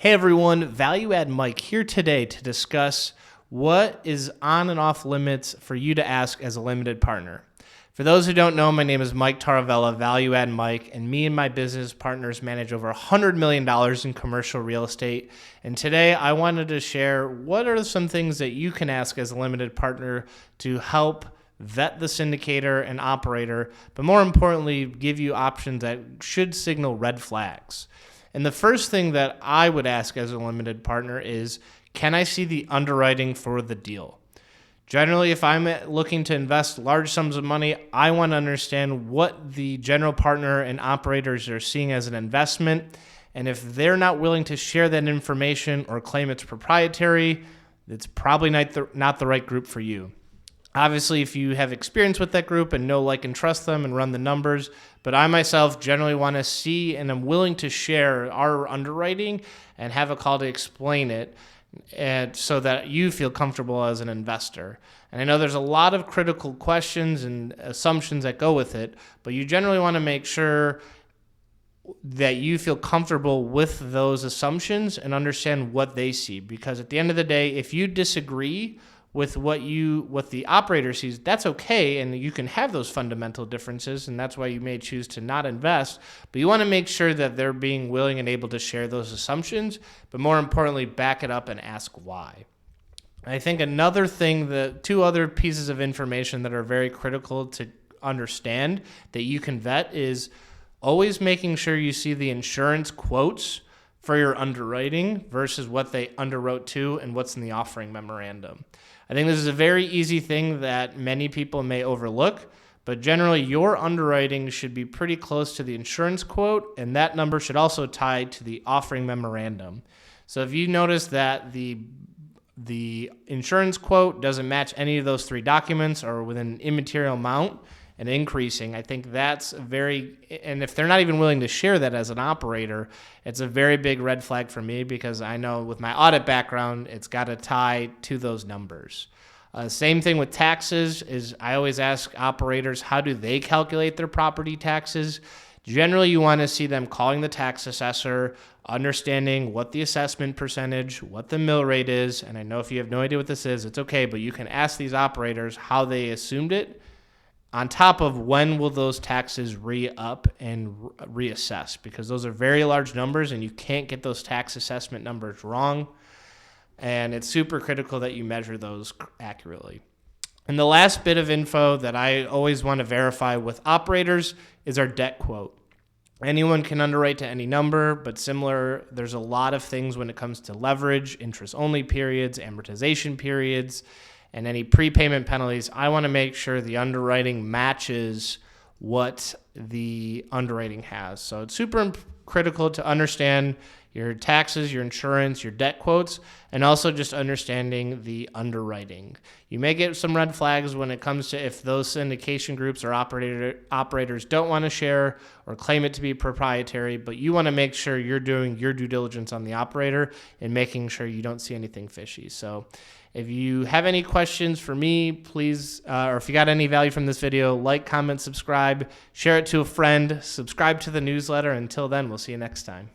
Hey everyone, Value Add Mike here today to discuss what is on and off limits for you to ask as a limited partner. For those who don't know, my name is Mike Taravella, Value Add Mike, and me and my business partners manage over $100 million in commercial real estate. And today I wanted to share what are some things that you can ask as a limited partner to help vet the syndicator and operator, but more importantly, give you options that should signal red flags. And the first thing that I would ask as a limited partner is, can I see the underwriting for the deal? Generally, if I'm looking to invest large sums of money, I want to understand what the general partner and operators are seeing as an investment. And if they're not willing to share that information or claim it's proprietary, it's probably not the right group for you. Obviously, if you have experience with that group and know, like, and trust them and run the numbers, but I myself generally want to see and I'm willing to share our underwriting and have a call to explain it, and so that you feel comfortable as an investor. And I know there's a lot of critical questions and assumptions that go with it, but you generally want to make sure that you feel comfortable with those assumptions and understand what they see. Because at the end of the day, if you disagree with what the operator sees, that's okay, and you can have those fundamental differences, and that's why you may choose to not invest. But you want to make sure that they're being willing and able to share those assumptions, but more importantly, back it up and ask why. I think another thing, the two other pieces of information that are very critical to understand that you can vet is always making sure you see the insurance quotes for your underwriting versus what they underwrote to and what's in the offering memorandum. I think this is a very easy thing that many people may overlook, but generally your underwriting should be pretty close to the insurance quote, and that number should also tie to the offering memorandum. So if you notice that the insurance quote doesn't match any of those three documents or within an immaterial amount and increasing, I think that's and if they're not even willing to share that as an operator, it's a very big red flag for me, because I know with my audit background, it's got to tie to those numbers. Same thing with taxes is I always ask operators, how do they calculate their property taxes? Generally, you want to see them calling the tax assessor, understanding what the assessment percentage, what the mill rate is. And I know if you have no idea what this is, it's okay, but you can ask these operators how they assumed it, on top of when will those taxes re-up and reassess, because those are very large numbers and you can't get those tax assessment numbers wrong. And it's super critical that you measure those accurately. And the last bit of info that I always want to verify with operators is our debt quote. Anyone can underwrite to any number, but there's a lot of things when it comes to leverage, interest-only periods, amortization periods, and any prepayment penalties. I want to make sure the underwriting matches what the underwriting has. So it's super critical to understand your taxes, your insurance, your debt quotes, and also just understanding the underwriting. You may get some red flags when it comes to if those syndication groups or operators don't want to share or claim it to be proprietary, but you want to make sure you're doing your due diligence on the operator and making sure you don't see anything fishy. So if you have any questions for me, please, or if you got any value from this video, like, comment, subscribe, share it to a friend, subscribe to the newsletter. Until then, we'll see you next time.